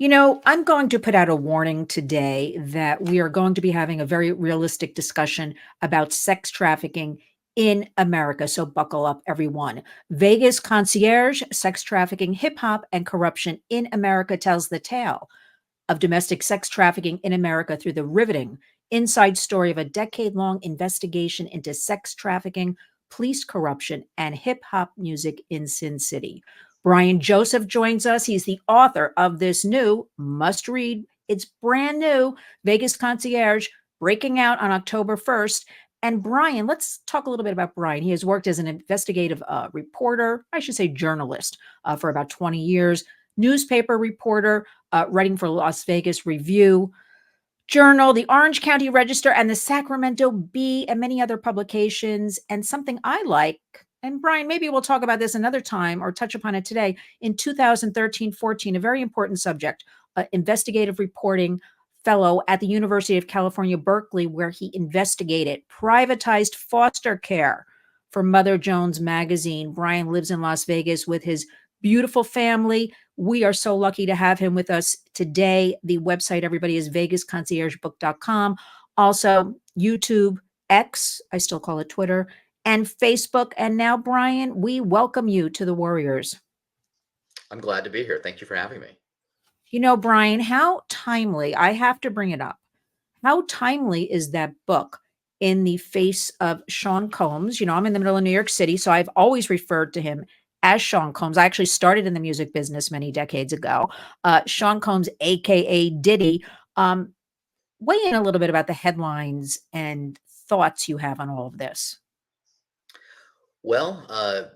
I'm going to put out a warning today that we are going to be having a very realistic discussion about sex trafficking in America. So buckle up, everyone. Vegas Concierge, sex trafficking, hip hop, and corruption in America tells the tale of domestic sex trafficking in America through the riveting inside story of a decade long investigation into sex trafficking, police corruption, and hip hop music in Sin City. Brian Joseph joins us. He's the author of this new must read. It's brand new Vegas Concierge, breaking out on October 1st. And Brian, let's talk a little bit about Brian. He has worked as an investigative reporter, I should say journalist, for about 20 years, newspaper reporter, writing for Las Vegas Review Journal, the Orange County Register, and the Sacramento Bee, and many other publications. And something I like, and Brian, maybe we'll talk about this another time or touch upon it today, in 2013-14, a very important subject, investigative reporting fellow at the University of California, Berkeley, where he investigated privatized foster care for Mother Jones magazine. Brian lives in Las Vegas with his beautiful family. We are so lucky to have him with us today. The website, everybody, is vegasconciergebook.com. Also, YouTube, X, I still call it Twitter, and Facebook. And now, Brian, we welcome you to the Warriors. I'm glad to be here. Thank you for having me. Brian, how timely, I have to bring it up. How timely is that book in the face of Sean Combs? I'm in the middle of New York City, so I've always referred to him as Sean Combs. I actually started in the music business many decades ago. Sean Combs, aka Diddy. Weigh in a little bit about the headlines and thoughts you have on all of this. Well,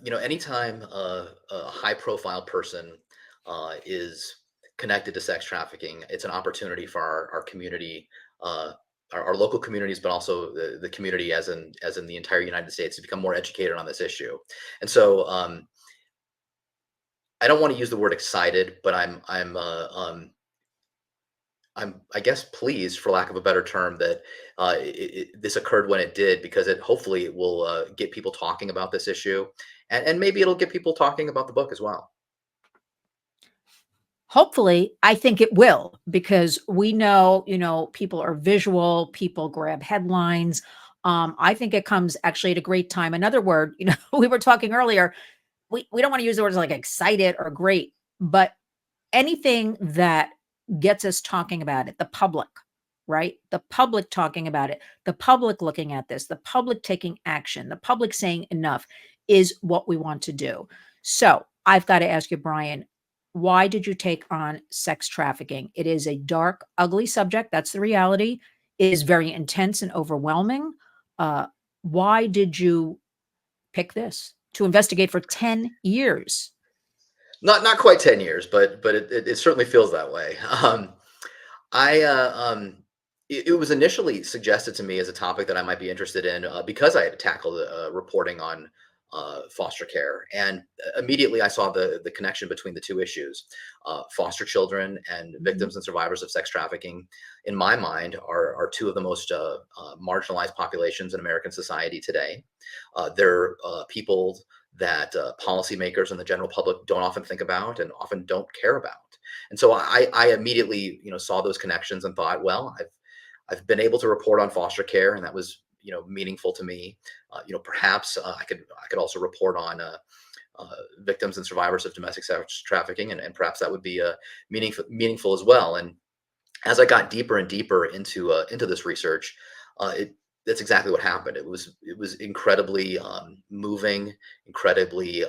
anytime a high-profile person is connected to sex trafficking, it's an opportunity for our community, our local communities, but also the community as in the entire United States to become more educated on this issue. And so I don't want to use the word excited, but I'm I guess pleased, for lack of a better term, that this occurred when it did, because it hopefully will get people talking about this issue, and maybe it'll get people talking about the book as well. Hopefully, I think it will, because we know, people are visual, people grab headlines. I think it comes actually at a great time. Another word, we were talking earlier, we don't want to use the words like excited or great, but anything that gets us talking about it, the public, right? The public talking about it, the public looking at this, the public taking action, the public saying enough is what we want to do. So I've got to ask you, Brian, why did you take on sex trafficking? It is a dark, ugly subject. That's the reality. It is very intense and overwhelming. Uh, why did you pick this to investigate for 10 years? Not quite 10 years, but it certainly feels that way. I it was initially suggested to me as a topic that I might be interested in, because I had tackled reporting on foster care, and immediately I saw the connection between the two issues. Foster children and Mhm. victims and survivors of sex trafficking, in my mind, are two of the most marginalized populations in American society today. They're people that policymakers and the general public don't often think about and often don't care about. And so I immediately, saw those connections and thought, well, I've been able to report on foster care, and that was, meaningful to me. Perhaps I could also report on victims and survivors of domestic sex trafficking, and perhaps that would be meaningful as well. And as I got deeper and deeper into this research, that's exactly what happened. It was incredibly moving, incredibly.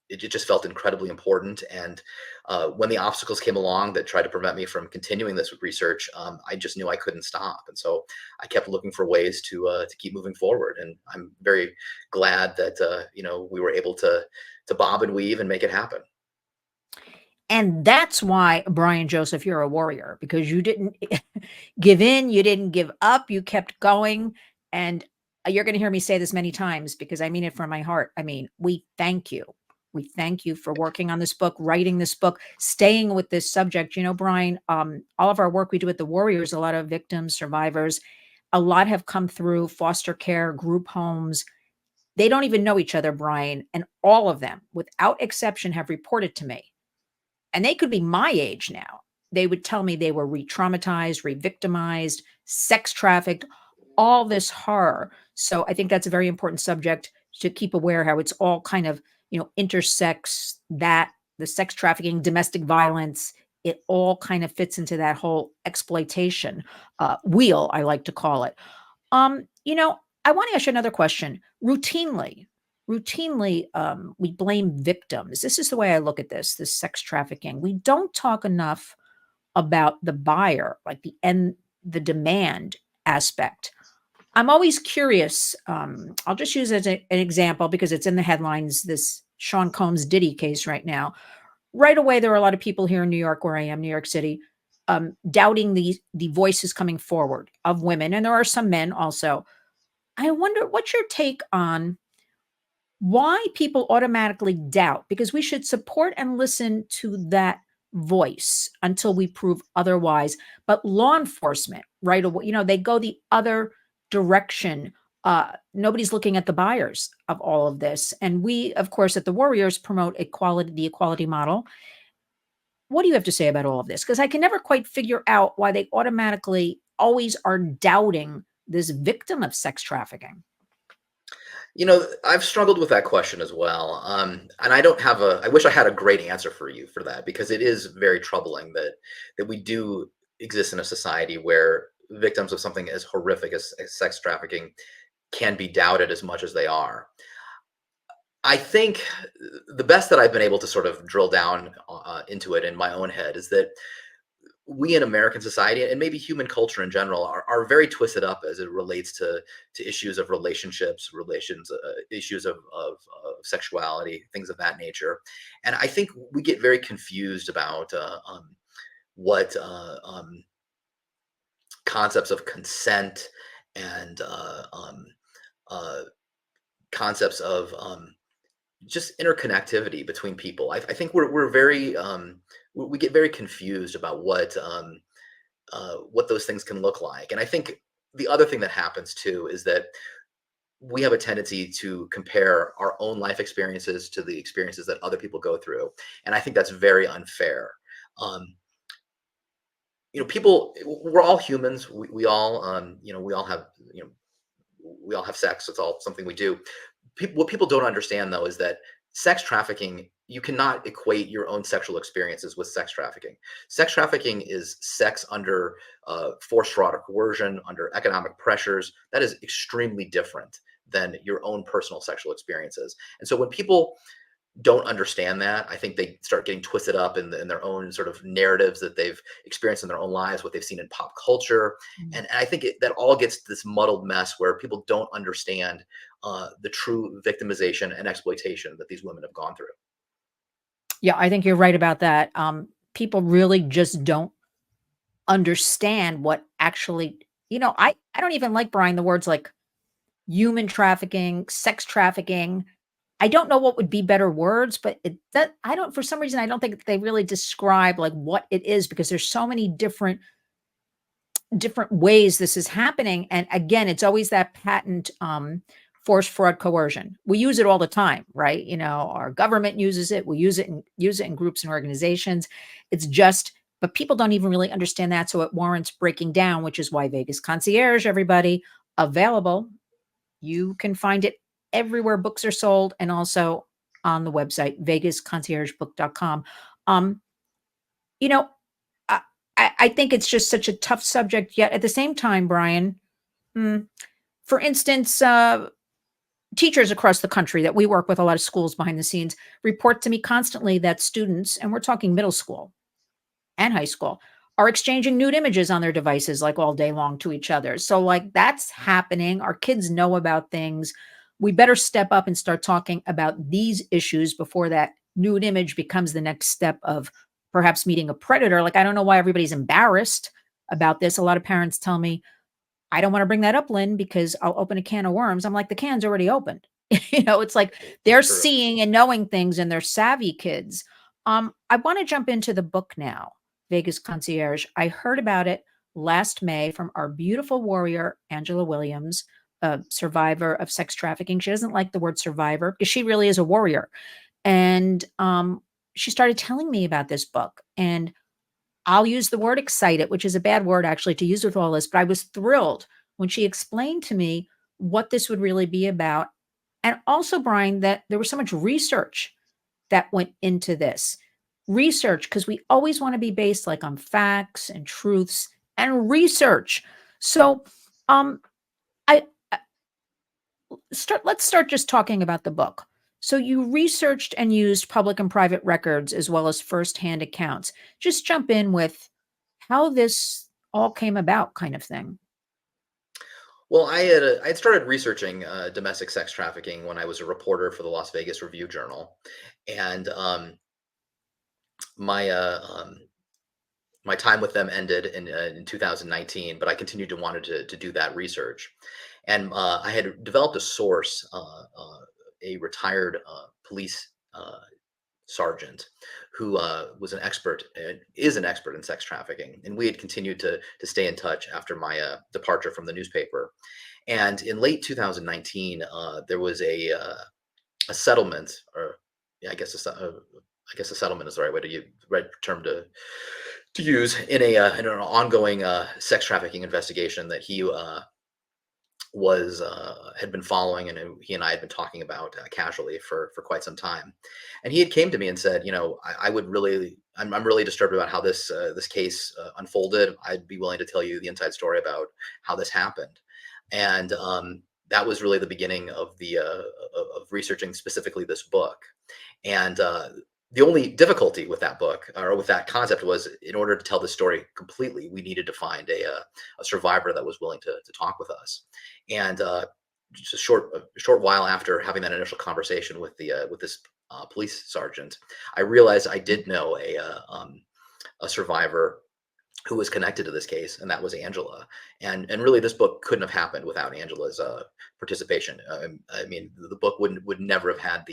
It just felt incredibly important. And when the obstacles came along that tried to prevent me from continuing this research, I just knew I couldn't stop. And so I kept looking for ways to keep moving forward. And I'm very glad that we were able to bob and weave and make it happen. And that's why, Brian Joseph, you're a warrior, because you didn't give in, you didn't give up, you kept going. And you're going to hear me say this many times because I mean it from my heart. I mean, we thank you. We thank you for working on this book, writing this book, staying with this subject. Brian, all of our work we do at the Warriors, a lot of victims, survivors, a lot have come through foster care, group homes. They don't even know each other, Brian. And all of them, without exception, have reported to me, and they could be my age now. they would tell me they were re-traumatized, re-victimized, sex trafficked, all this horror. So I think that's a very important subject to keep aware how it's all kind of, intersects that the sex trafficking, domestic violence, it all kind of fits into that whole exploitation wheel, I like to call it. Um, you know, I want to ask you another question. Routinely, we blame victims. This is the way I look at this sex trafficking. We don't talk enough about the buyer, like the demand aspect. I'm always curious. I'll just use as an example because it's in the headlines. This Sean Combs Diddy case right now. Right away, there are a lot of people here in New York, where I am, New York City, doubting the voices coming forward of women, and there are some men also. I wonder what's your take on why people automatically doubt, because we should support and listen to that voice until we prove otherwise. But law enforcement, right away, they go the other direction. Nobody's looking at the buyers of all of this. And we, of course, at the Warriors promote equality, the equality model. What do you have to say about all of this? Because I can never quite figure out why they automatically always are doubting this victim of sex trafficking. I've struggled with that question as well. And I don't have I wish I had a great answer for you for that, because it is very troubling that we do exist in a society where victims of something as horrific as sex trafficking can be doubted as much as they are. I think the best that I've been able to sort of drill down into it in my own head is that we in American society, and maybe human culture in general, are very twisted up as it relates to issues of relationships, issues of sexuality, things of that nature. And I think we get very confused about what concepts of consent and uh, concepts of just interconnectivity between people. I think we're very we get very confused about what those things can look like. And I think the other thing that happens too is that we have a tendency to compare our own life experiences to the experiences that other people go through, and I think that's very unfair. Um, People, we're all humans. We all, we all have, we all have sex. It's all something we do. What people don't understand though is that sex trafficking, you cannot equate your own sexual experiences with sex trafficking. Sex trafficking is sex under forced fraud or coercion, under economic pressures. That is extremely different than your own personal sexual experiences. And so when people don't understand that, I think they start getting twisted up in their own sort of narratives that they've experienced in their own lives, what they've seen in pop culture. Mm. And I think that all gets to this muddled mess where people don't understand the true victimization and exploitation that these women have gone through. Yeah, I think you're right about that. People really just don't understand what actually, I don't even like, Brian, the words like human trafficking, sex trafficking. I don't know what would be better words, but I don't, for some reason, I don't think they really describe like what it is, because there's so many different ways this is happening. And again, it's always that patent force, fraud, coercion. We use it all the time, right? Our government uses it. We use it in groups and organizations. It's just, but people don't even really understand that. So it warrants breaking down, which is why Vegas Concierge, everybody, available. You can find it everywhere books are sold, and also on the website, vegasconciergebook.com. Um, you know, I, I think it's just such a tough subject, yet at the same time, Brian, mm, for instance, teachers across the country that we work with, a lot of schools behind the scenes, report to me constantly that students, and we're talking middle school and high school, are exchanging nude images on their devices like all day long to each other. So, like, that's happening. Our kids know about things. We better step up and start talking about these issues before that nude image becomes the next step of perhaps meeting a predator. Like, I don't know why everybody's embarrassed about this. A lot of parents tell me, I don't want to bring that up, Lynn, because I'll open a can of worms. I'm like, the can's already opened. It's like they're True. seeing and knowing things, and they're savvy kids. I want to jump into the book now, Vegas Concierge. I heard about it last May from our beautiful warrior, Angela Williams, a survivor of sex trafficking. She doesn't like the word survivor because she really is a warrior. And she started telling me about this book. And I'll use the word excited, which is a bad word actually to use with all this, but I was thrilled when she explained to me what this would really be about. And also, Brian, that there was so much research that went into this. Research, because we always want to be based like on facts and truths and research. So um I let's start just talking about the book. So you researched and used public and private records as well as firsthand accounts. Just jump in with how this all came about, kind of thing. Well, I had started researching domestic sex trafficking when I was a reporter for the Las Vegas Review Journal, and my my time with them ended in 2019, but I continued to wanted to do that research, and I had developed a source, a retired police sergeant who was an expert, is an expert in sex trafficking, and we had continued to stay in touch after my departure from the newspaper. And in late 2019, there was a settlement, or yeah, I guess a settlement is the right way to use, right term to use in an ongoing sex trafficking investigation that he was had been following, and who he and I had been talking about casually for quite some time. And he had came to me and said, you know, I would really, I'm really disturbed about how this case unfolded. I'd be willing to tell you the inside story about how this happened. And that was really the beginning of the of researching specifically this book. And the only difficulty with that book, or with that concept, was in order to tell the story completely, we needed to find a survivor that was willing to talk with us. And just a short while after having that initial conversation with this police sergeant, I realized I did know a survivor who was connected to this case, and that was Angela. And really, this book couldn't have happened without Angela's participation. I mean, the book would never have had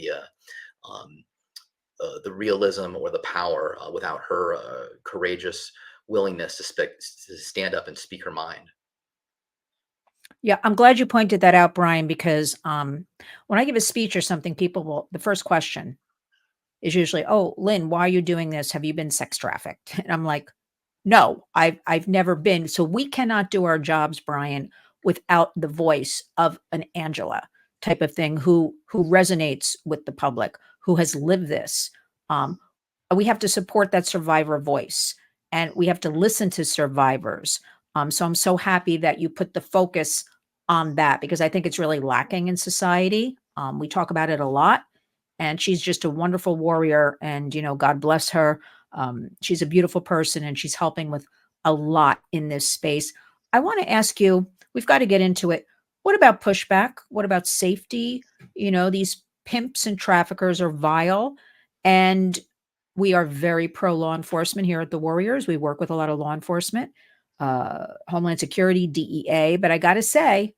the realism or the power without her courageous willingness to stand up and speak her mind. Yeah, I'm glad you pointed that out, Brian, because when I give a speech or something, people will, the first question is usually, "Oh, Lynn, why are you doing this? Have you been sex trafficked?" And I'm like, "No, I've never been." So we cannot do our jobs, Brian, without the voice of an Angela type of thing who resonates with the public, who has lived this. Um, we have to support that survivor voice, and we have to listen to survivors. So I'm so happy that you put the focus on that, because I think it's really lacking in society. We talk about it a lot, and she's just a wonderful warrior, and God bless her. She's a beautiful person, and she's helping with a lot in this space. I want to ask you, we've got to get into it. What about pushback? What about safety? These pimps and traffickers are vile, and we are very pro law enforcement here at the Warriors. We work with a lot of law enforcement, Homeland Security, DEA, but I got to say,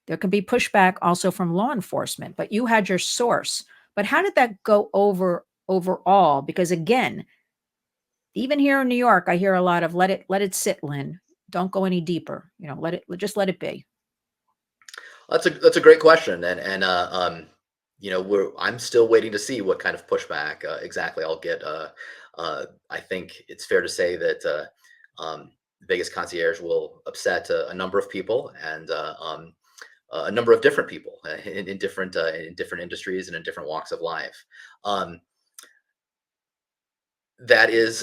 there can be pushback also from law enforcement. But you had your source. But how did that go overall? Because again, even here in New York, I hear a lot of let it sit, Lynn. Don't go any deeper. Just let it be. That's a great question, you know, I'm still waiting to see what kind of pushback exactly I'll get. I think it's fair to say that Vegas Concierge will upset a number of people, and a number of different people in different industries and in different walks of life. Um, that is,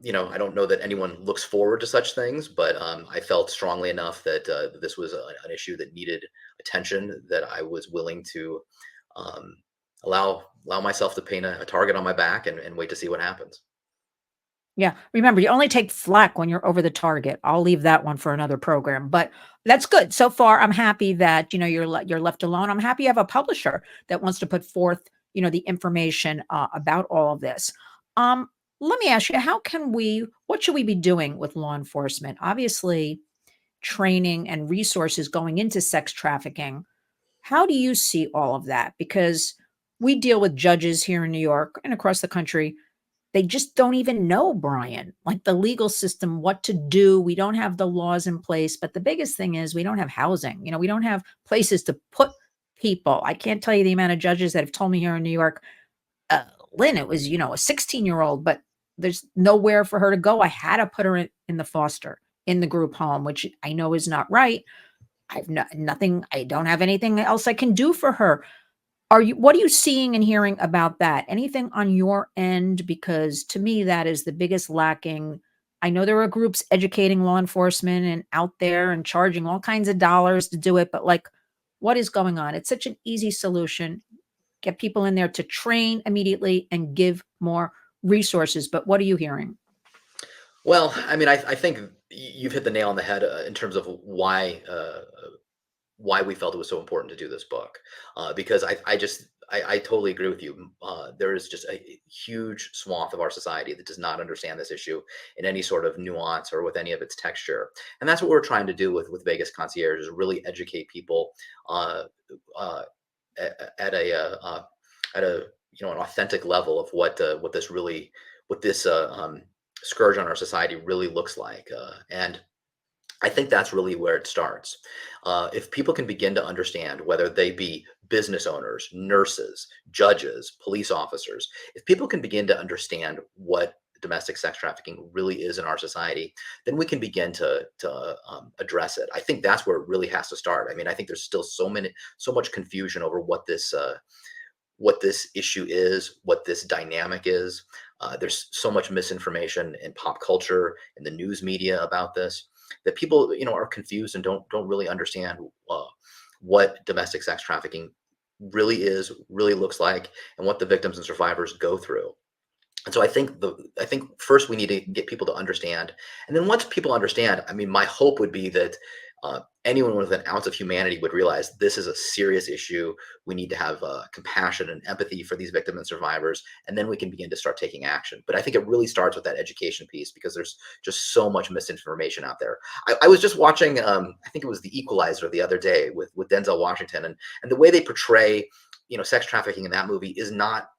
you know, I don't know that anyone looks forward to such things, but I felt strongly enough that this was an issue that needed attention, that I was willing to um, allow myself to paint a target on my back, and wait to see what happens. Yeah. Remember, you only take flack when you're over the target. I'll leave that one for another program, but that's good. So far, I'm happy that, you're left alone. I'm happy you have a publisher that wants to put forth, the information about all of this. Um, Let me ask you, what should we be doing with law enforcement? Obviously, training and resources going into sex trafficking. How do you see all of that? Because we deal with judges here in New York and across the country, they just don't even know, Brian, like the legal system, what to do. We don't have the laws in place. But the biggest thing is we don't have housing. We don't have places to put people. I can't tell you the amount of judges that have told me here in New York, uh, Lynn, it was, a 16-year-old, but there's nowhere for her to go. I had to put her in the foster, in the group home, which I know is not right. I've nothing, I don't have anything else I can do for her. What are you seeing and hearing about that? Anything on your end? Because to me, that is the biggest lacking. I know there are groups educating law enforcement and out there and charging all kinds of dollars to do it, but like, what is going on? It's such an easy solution. Get people in there to train immediately and give more resources. But what are you hearing? Well, I mean, I think you've hit the nail on the head in terms of why we felt it was so important to do this book, because I totally agree with you. There is just a huge swath of our society that does not understand this issue in any sort of nuance or with any of its texture, and that's what we're trying to do with Vegas Concierge, is really educate people uh, uh, at a an authentic level of what this scourge on our society really looks like, and I think that's really where it starts. If people can begin to understand, whether they be business owners, nurses, judges, police officers, if people can begin to understand what domestic sex trafficking really is in our society, then we can begin to address it. I think that's where it really has to start. I mean, I think there's still so much confusion over what this issue is, what this dynamic is. There's so much misinformation in pop culture, in the news media about this, that people, are confused and don't really understand what domestic sex trafficking really is, really looks like, and what the victims and survivors go through. And so I think first we need to get people to understand, and then once people understand, I mean, my hope would be that anyone with an ounce of humanity would realize this is a serious issue. We need to have compassion and empathy for these victims and survivors, and then we can begin to start taking action. But I think it really starts with that education piece, because there's just so much misinformation out there. I was just watching, I think it was The Equalizer the other day with Denzel Washington, and the way they portray, sex trafficking in that movie is not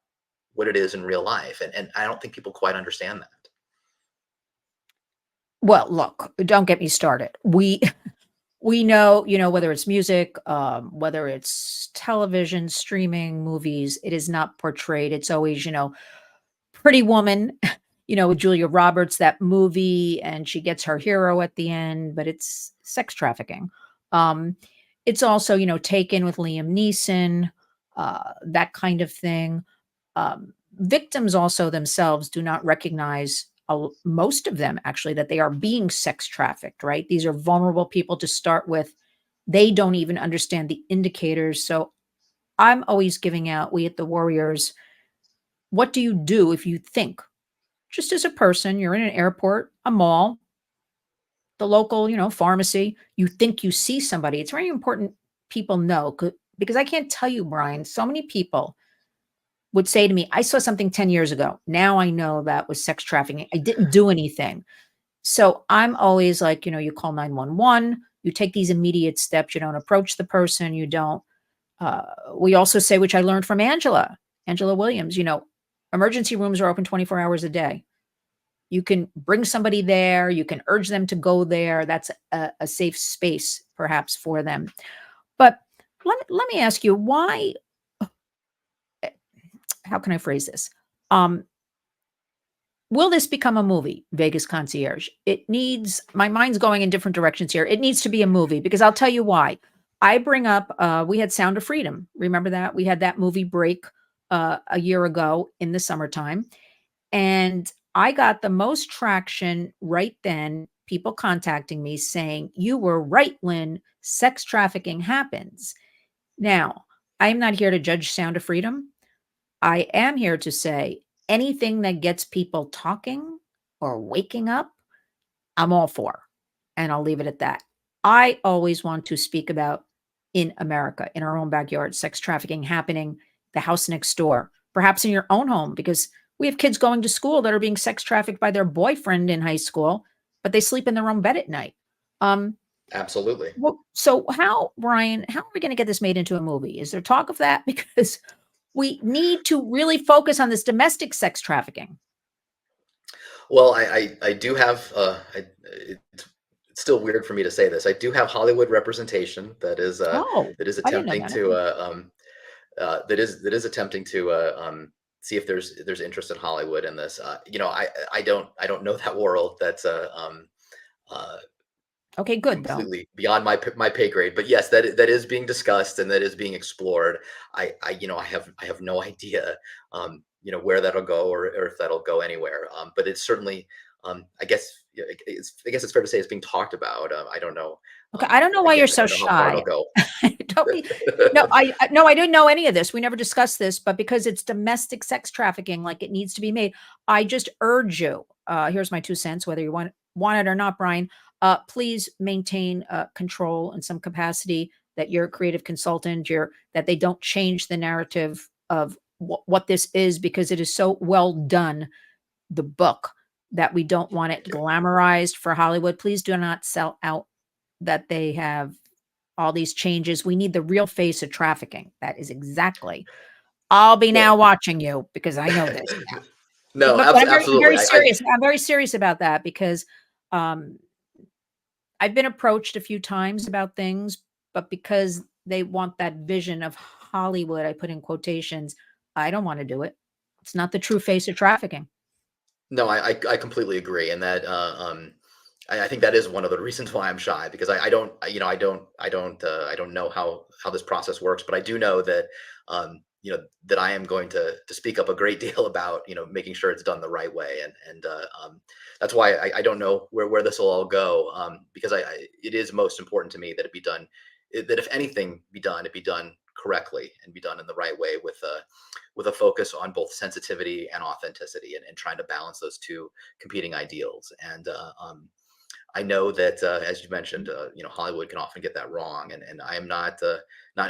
what it is in real life. And I don't think people quite understand that. Well, look, don't get me started. We know, whether it's music, whether it's television, streaming, movies, it is not portrayed. It's always, Pretty Woman, with Julia Roberts, that movie, and she gets her hero at the end, but it's sex trafficking. Um, it's also, Taken with Liam Neeson, that kind of thing. Victims also themselves do not recognize, most of them actually, that they are being sex trafficked, right? These are vulnerable people to start with. They don't even understand the indicators. So I'm always giving out, we at the Warriors, what do you do if you think, just as a person, you're in an airport, a mall, the local, pharmacy, you think you see somebody? It's very important people know, because I can't tell you, Brian, so many people would say to me, I saw something 10 years ago. Now I know that was sex trafficking. I didn't do anything. So I'm always like, you call 911, you take these immediate steps, you don't approach the person, you don't. We also say, which I learned from Angela Williams, emergency rooms are open 24 hours a day. You can bring somebody there, you can urge them to go there. That's a safe space, perhaps, for them. But let me ask you, why, how can I phrase this? Um, Will this become a movie, Vegas Concierge? It needs, my mind's going in different directions here. It needs to be a movie, because I'll tell you why. I bring up, we had Sound of Freedom. Remember that? We had that movie break a year ago in the summertime. And I got the most traction right then, people contacting me saying, you were right, Lynn, sex trafficking happens. Now, I'm not here to judge Sound of Freedom. I am here to say anything that gets people talking or waking up, I'm all for. And I'll leave it at that. I always want to speak about, in America, in our own backyard, sex trafficking happening, the house next door, perhaps in your own home, because we have kids going to school that are being sex trafficked by their boyfriend in high school, but they sleep in their own bed at night. Um, Absolutely. so how, Brian, how are we going to get this made into a movie? Is there talk of that? Because we need to really focus on this domestic sex trafficking. Well, I do have, it's still weird for me to say this. I do have Hollywood representation Oh, that is I didn't know attempting that. to Okay. that is attempting to see if there's interest in Hollywood in this. I don't know that world. That's uh, Okay, good though. completely beyond my pay grade. But yes, that is being discussed and that is being explored. I have no idea, where that'll go, or if that'll go anywhere. But it's certainly, I guess, yeah, I guess it's fair to say it's being talked about. I don't know. Okay, I don't know why you're Again, I so don't know how far it'll shy. go. Don't be no, no, I didn't know any of this. We never discussed this, but because it's domestic sex trafficking, like it needs to be made, I just urge you. Here's my 2 cents, whether you want it or not, Brian. Please maintain control in some capacity. That you're a creative consultant. That they don't change the narrative of what this is, because it is so well done. The book, that we don't want it Thank you. glamorized for Hollywood. Please do not sell out that they have all these changes. We need the real face of trafficking. That is exactly. I'll be Well, now watching you because I know this now. no, But I'm absolutely. very serious. I'm very serious about that because um, I've been approached a few times about things, but because they want that vision of Hollywood, I put in quotations, I don't want to do it. It's not the true face of trafficking. No, I completely agree, and that I think that is one of the reasons why I'm shy, because I don't I don't know how this process works, but I do know that that I am going to speak up a great deal about making sure it's done the right way, and that's why I don't know where this will all go, because it is most important to me that it be done, that if anything be done, it be done correctly and be done in the right way, with a focus on both sensitivity and authenticity, and trying to balance those two competing ideals. And I know that, as you mentioned, Hollywood can often get that wrong, and I am not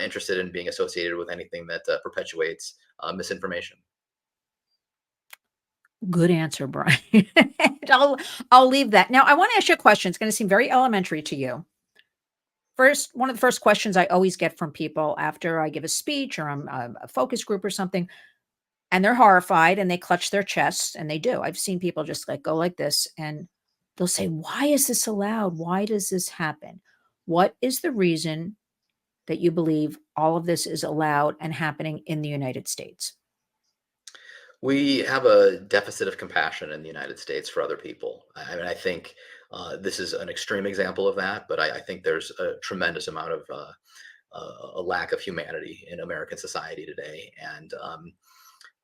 interested in being associated with anything that perpetuates misinformation. Good answer, Brian. I'll I'll leave that. Now, I want to ask you a question. It's going to seem very elementary to you. First, one of the first questions I always get from people after I give a speech or I'm a focus group or something, and they're horrified and they clutch their chests, and they do. I've seen people just like go like this, and they'll say, "Why is this allowed? Why does this happen? What is the reason that you believe all of this is allowed and happening in the United States?" We have a deficit of compassion in the United States for other people. I mean, I think this is an extreme example of that, but I think there's a tremendous amount of a lack of humanity in American society today, and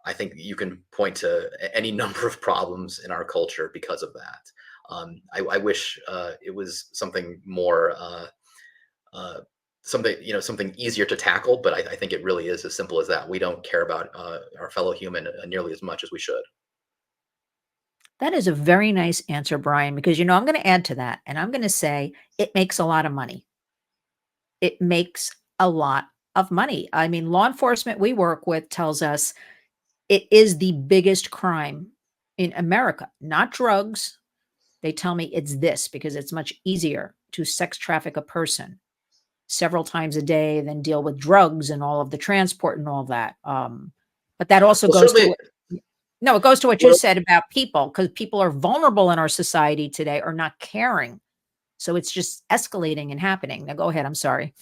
I think you can point to any number of problems in our culture because of that. I wish it was something more. Uh, something easier to tackle, but I think it really is as simple as that. We don't care about our fellow human nearly as much as we should. That is a very nice answer, Brian, because I'm going to add to that and I'm going to say it makes a lot of money. It makes a lot of money. I mean, law enforcement we work with tells us it is the biggest crime in America, not drugs. They tell me it's this because it's much easier to sex traffic a person several times a day than deal with drugs and all of the transport and all that. But that also Well, goes to certainly. what no, it goes to what you Well, said about people, because people are vulnerable in our society today or not caring. So it's just escalating and happening. Now go ahead. I'm sorry.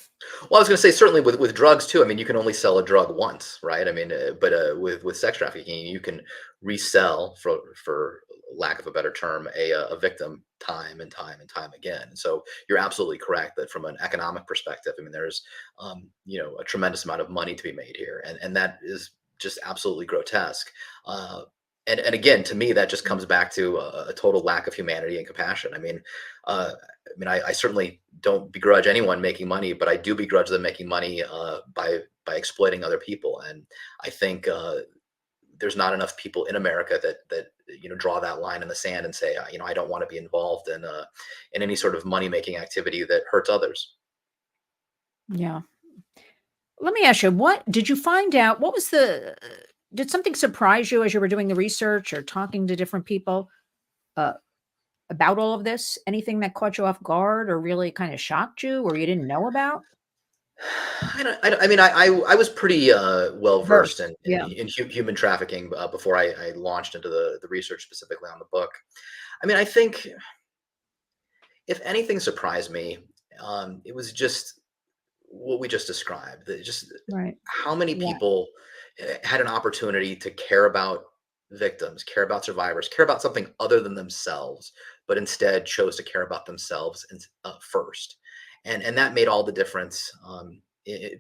well, I was going to say certainly with drugs too. I mean, you can only sell a drug once, right? I mean, but with sex trafficking, you can resell, for lack of a better term, a victim time and time and time again. So you're absolutely correct that from an economic perspective, I mean, there's a tremendous amount of money to be made here, and that is just absolutely grotesque. And again, to me, that just comes back to a total lack of humanity and compassion. I certainly don't begrudge anyone making money, but I do begrudge them making money by exploiting other people. And I think there's not enough people in America that draw that line in the sand and say, I don't want to be involved in any sort of money making activity that hurts others. Yeah. Let me ask you, what did you find out? What was did something surprise you as you were doing the research or talking to different people uh, about all of this? Anything that caught you off guard or really kind of shocked you or you didn't know about? I mean, I was pretty well versed Verse. in Yeah. human trafficking before I launched into the research specifically on the book. I mean, I think if anything surprised me, it was just what we just described. Just Right. how many Yeah. people, had an opportunity to care about victims, care about survivors, care about something other than themselves, but instead chose to care about themselves first, and that made all the difference.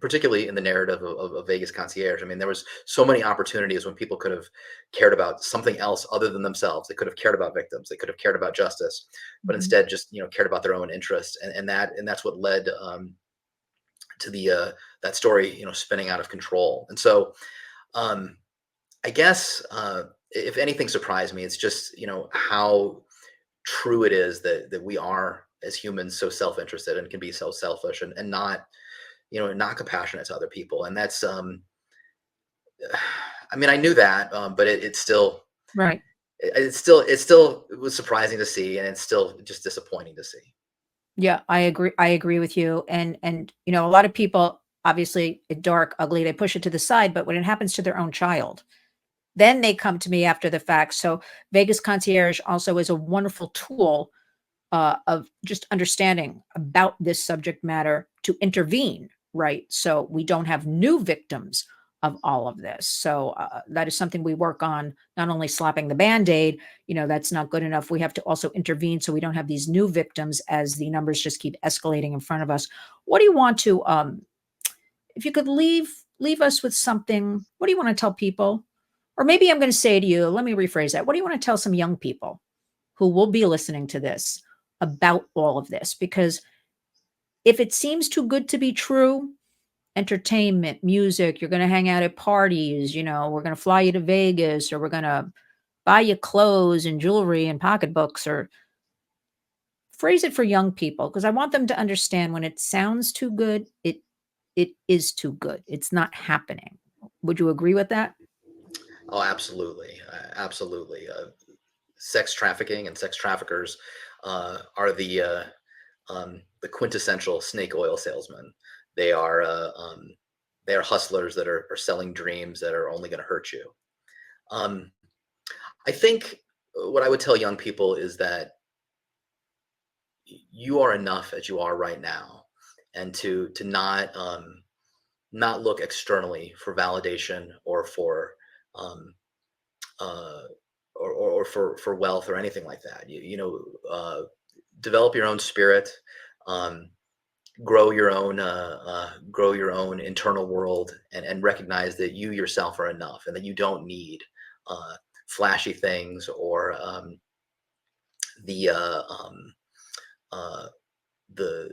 Particularly in the narrative of Vegas Concierge. I mean, there was so many opportunities when people could have cared about something else other than themselves. They could have cared about victims. They could have cared about justice, but Mhm. instead just cared about their own interests, and that's what led to the that story spinning out of control. And so um, I guess if anything surprised me, it's just how true it is that we are as humans so self-interested and can be so selfish and not not compassionate to other people. And that's I mean, I knew that, but it's still Right. it was surprising to see, and it's still just disappointing to see. Yeah, I agree. I agree with you. And a lot of people obviously dark, ugly, they push it to the side, but when it happens to their own child, then they come to me after the fact. So Vegas Concierge also is a wonderful tool of just understanding about this subject matter to intervene, right? So we don't have new victims of all of this. So that is something we work on, not only slapping the band-aid, that's not good enough. We have to also intervene so we don't have these new victims as the numbers just keep escalating in front of us. What do you want to, if you could leave us with something, what do you want to tell people? Or maybe I'm going to say to you, let me rephrase that. What do you want to tell some young people who will be listening to this about all of this? Because if it seems too good to be true, entertainment, music, you're going to hang out at parties, we're going to fly you to Vegas, or we're going to buy you clothes and jewelry and pocketbooks, or phrase it for young people, because I want them to understand when it sounds too good, it is too good. It's not happening. Would you agree with that? Oh, absolutely, absolutely. Sex trafficking and sex traffickers are the quintessential snake oil salesman. They are they are hustlers that are selling dreams that are only going to hurt you. Um, I think what I would tell young people is that you are enough as you are right now, and to not look externally for validation or for um, uh, or for wealth or anything like that. Develop your own spirit. Um, grow your own internal world, and recognize that you yourself are enough and that you don't need uh, flashy things or the uh, the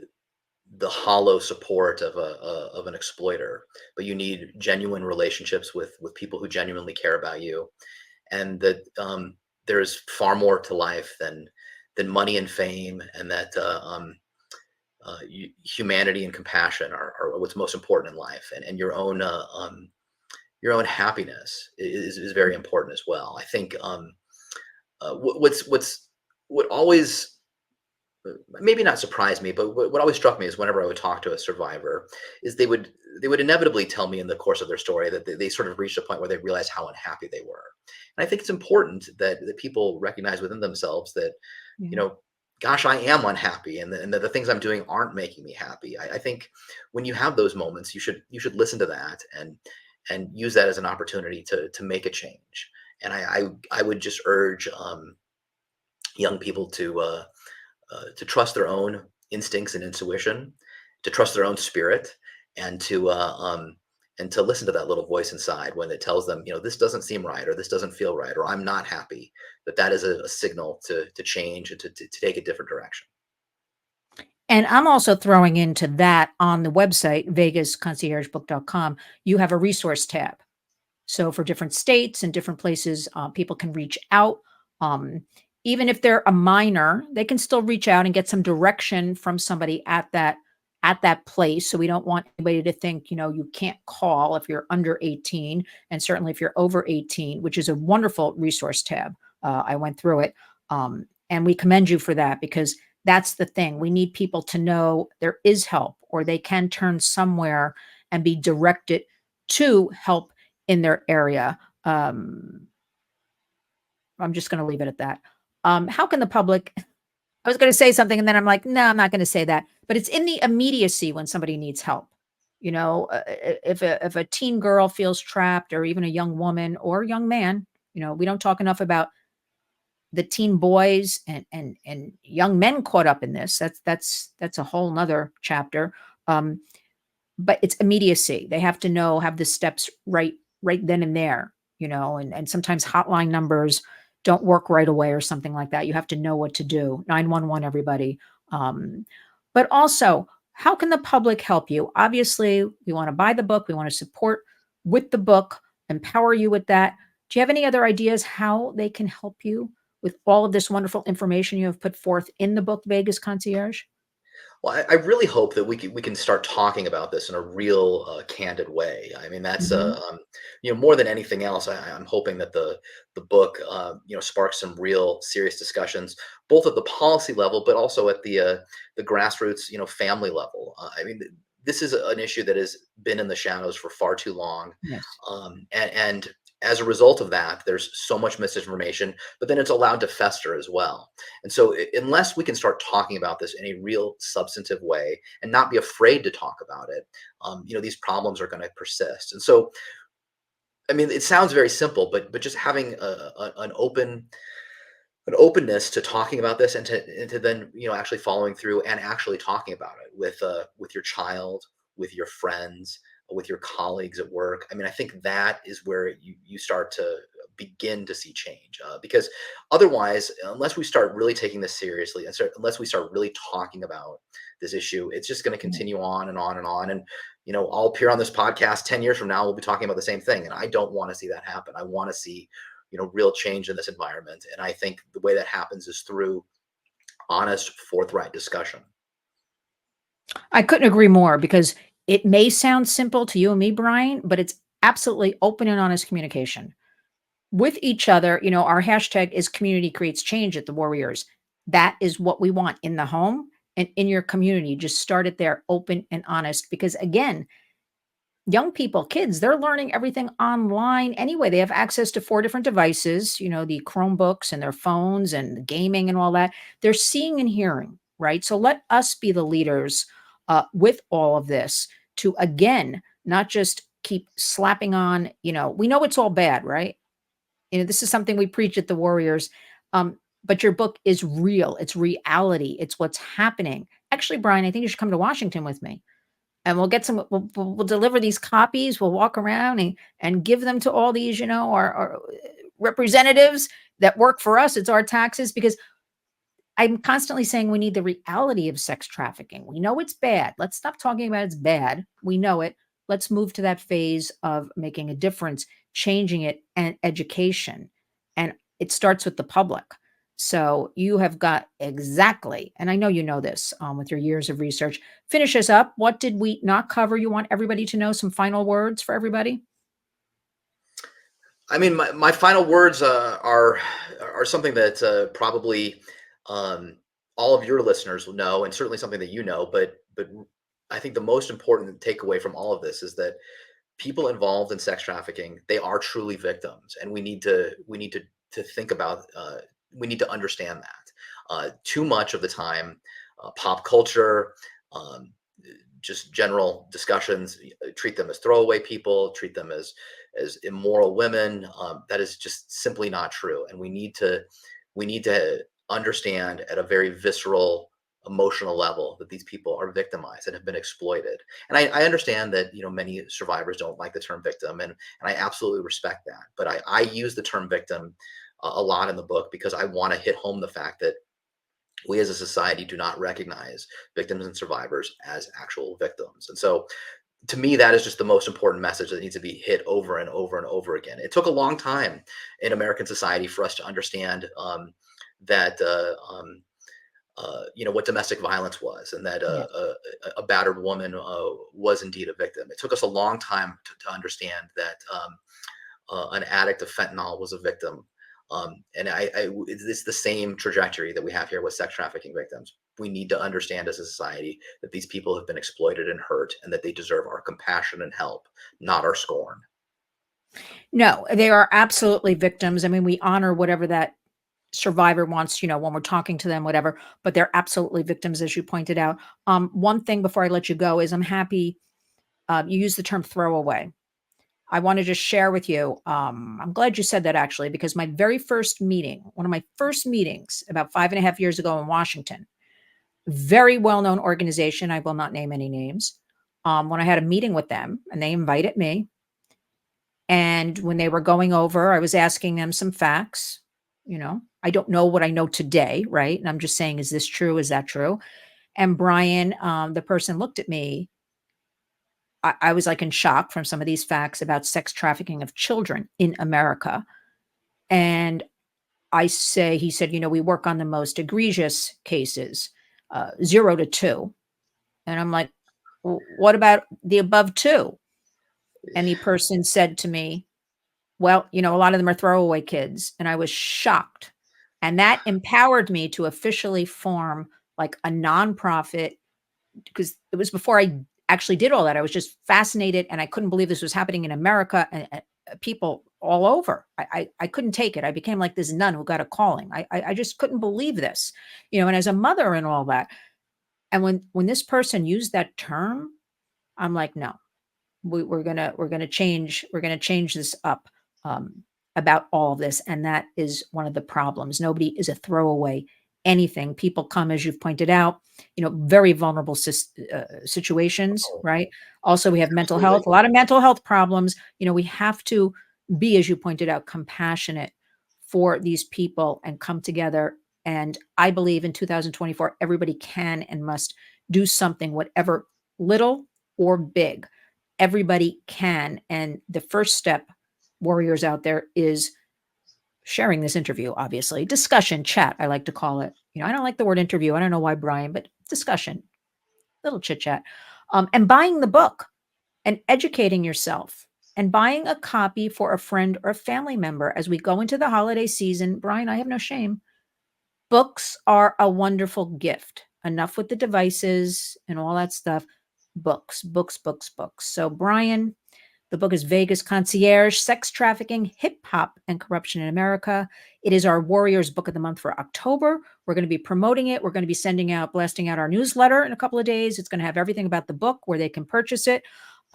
the hollow support of an exploiter, but you need genuine relationships with people who genuinely care about you, and that there's far more to life than money and fame, and that humanity and compassion are what's most important in life, and your own happiness is very important as well. I think what always maybe not surprised me, but what always struck me is whenever I would talk to a survivor, is they would inevitably tell me in the course of their story that they sort of reached a point where they realized how unhappy they were. And I think it's important that people recognize within themselves that, you Yeah. know, gosh, I am unhappy, and the things I'm doing aren't making me happy. I think when you have those moments, you should listen to that and use that as an opportunity to make a change. And I would just urge young people to trust their own instincts and intuition, to trust their own spirit, and to listen to that little voice inside when it tells them, this doesn't seem right, or this doesn't feel right, or I'm not happy. That is a signal to change and to take a different direction. And I'm also throwing into that on the website, vegasconciergebook.com, you have a resource tab. So for different states and different places, people can reach out. Um, Even if they're a minor, they can still reach out and get some direction from somebody at that place. So we don't want anybody to think, you can't call if you're under 18, and certainly if you're over 18, which is a wonderful resource tab. I went through it, and we commend you for that, because that's the thing. We need people to know there is help, or they can turn somewhere and be directed to help in their area. I'm just going to leave it at that. How can the public? I was going to say something, and then I'm like, no, I'm not going to say that. But it's in the immediacy when somebody needs help. If a teen girl feels trapped, or even a young woman or young man, we don't talk enough about the teen boys and young men caught up in this. That's a whole nother chapter. Um, but it's immediacy. They have to have the steps right then and there, and sometimes hotline numbers don't work right away or something like that. You have to know what to do. 911, everybody. Um, but also, how can the public help you? Obviously, we want to buy the book. We want to support with the book, empower you with that. Do you have any other ideas how they can help you with all of this wonderful information you have put forth in the book, Vegas Concierge? Well, I really hope that we can start talking about this in a real candid way. I mean, that's Mhm. more than anything else. I'm hoping that the book sparks some real serious discussions, both at the policy level, but also at the grassroots family level. I mean, this is an issue that has been in the shadows for far too long, Yes. and as a result of that, there's so much misinformation, but then it's allowed to fester as well. And so, unless we can start talking about this in a real substantive way and not be afraid to talk about it, these problems are going to persist. And so, I mean, it sounds very simple, but just having an openness to talking about this, and to then actually following through and actually talking about it with your child, with your friends, with your colleagues at work. I mean, I think that is where you start to begin to see change, because otherwise, unless we start really taking this seriously, and unless we start really talking about this issue, it's just going to Yeah. continue on and on and on. And I'll appear on this podcast 10 years from now, we'll be talking about the same thing, and I don't want to see that happen. I want to see real change in this environment. And I think the way that happens is through honest, forthright discussion. I couldn't agree more, because it may sound simple to you and me, Brian, but it's absolutely open and honest communication with each other. Our hashtag is community creates change at the Warriors. That is what we want in the home and in your community. Just start it there, open and honest, because again, young people, kids, they're learning everything online anyway. They have access to 4 different devices, the Chromebooks and their phones and the gaming and all that. They're seeing and hearing, right? So let us be the leaders with all of this, to, again, not just keep slapping on, we know it's all bad, right? This is something we preach at the Warriors. But your book is real. It's reality. It's what's happening. Actually, Brian, I think you should come to Washington with me, and we'll get some. We'll deliver these copies. We'll walk around and give them to all these, our representatives that work for us. It's our taxes, because I'm constantly saying we need the reality of sex trafficking. We know it's bad. Let's stop talking about it's bad. We know it. Let's move to that phase of making a difference, changing it, and education. And it starts with the public. So you have got exactly, and I know you know this with your years of research. Finish us up. What did we not cover? You want everybody to know some final words for everybody? I mean, my final words are something that probably um, all of your listeners will know, and certainly something that you know. But I think the most important takeaway from all of this is that people involved in sex trafficking, they are truly victims, and we need to think about, we need to understand that. Too much of the time, pop culture, um, just general discussions, treat them as throwaway people, treat them as immoral women. That is just simply not true, and we need to understand at a very visceral, emotional level that these people are victimized and have been exploited. And I understand that many survivors don't like the term victim, and I absolutely respect that. But I use the term victim a lot in the book because I want to hit home the fact that we as a society do not recognize victims and survivors as actual victims. And so, to me, that is just the most important message that needs to be hit over and over and over again. It took a long time in American society for us to understand that what domestic violence was, and that Yes. a battered woman was indeed a victim. It took us a long time to understand that an addict of fentanyl was a victim. It's the same trajectory that we have here with sex trafficking victims. We need to understand as a society that these people have been exploited and hurt, and that they deserve our compassion and help, not our scorn. No, they are absolutely victims. I mean, we honor whatever that survivor wants, when we're talking to them, whatever, but they're absolutely victims, as you pointed out. One thing before I let you go is I'm happy. You use the term throwaway. I want to just share with you. I'm glad you said that actually, because my very first meeting, one of my first meetings about 5.5 years ago in Washington, very well-known organization. I will not name any names. When I had a meeting with them and they invited me, and when they were going over, I was asking them some facts. I don't know what I know today, right? And I'm just saying, is this true? Is that true? And Brian, the person looked at me. I was like in shock from some of these facts about sex trafficking of children in America. And he said, we work on the most egregious cases, 0 to 2. And I'm like, well, what about the above 2? And the person said to me, well, a lot of them are throwaway kids. And I was shocked. And that empowered me to officially form like a nonprofit, because it was before I actually did all that. I was just fascinated and I couldn't believe this was happening in America, and people all over. I couldn't take it. I became like this nun who got a calling. I just couldn't believe this, and as a mother and all that. And when this person used that term, I'm like, no, we're gonna change this up, about all of this. And that is one of the problems. Nobody is a throwaway anything. People come, as you've pointed out, very vulnerable situations, Oh, right? Also, we have mental absolutely. health, a lot of mental health problems. We have to be, as you pointed out, compassionate for these people and come together. And I believe in 2024, everybody can and must do something, whatever, little or big. Everybody can. And the first step, warriors out there, is sharing this interview, obviously. Discussion, chat, I like to call it. I don't like the word interview. I don't know why, Brian, but discussion, little chit chat. And buying the book and educating yourself and buying a copy for a friend or a family member as we go into the holiday season. Brian, I have no shame. Books are a wonderful gift. Enough with the devices and all that stuff. Books, books, books, books. So, Brian, the book is Vegas Concierge, Sex Trafficking, Hip Hop, and Corruption in America. It is our Warriors Book of the Month for October. We're going to be promoting it. We're going to be blasting out our newsletter in a couple of days. It's going to have everything about the book, where they can purchase it.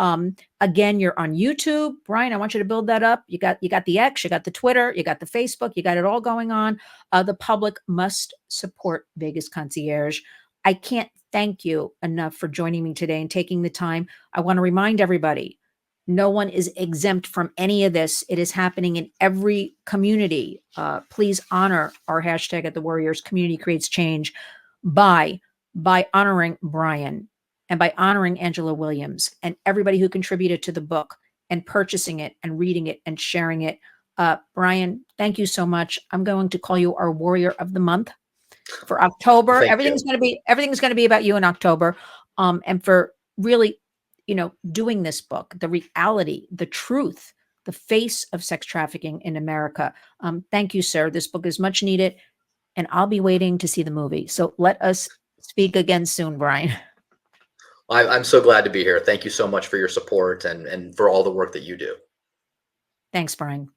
Again, you're on YouTube. Brian, I want you to build that up. You got the X, you got the Twitter, you got the Facebook, you got it all going on. The public must support Vegas Concierge. I can't thank you enough for joining me today and taking the time. I want to remind everybody, no one is exempt from any of this. It is happening in every community. Please honor our hashtag at the Warriors. Community creates change by honoring Brian and by honoring Angela Williams and everybody who contributed to the book and purchasing it and reading it and sharing it. Brian, thank you so much. I'm going to call you our Warrior of the Month for October. Thank Everything's you. going to be about you in October. And for really, doing this book, the reality, the truth, the face of sex trafficking in America. Thank you, sir. This book is much needed, and I'll be waiting to see the movie. So let us speak again soon, Brian. I'm so glad to be here. Thank you so much for your support and for all the work that you do. Thanks, Brian.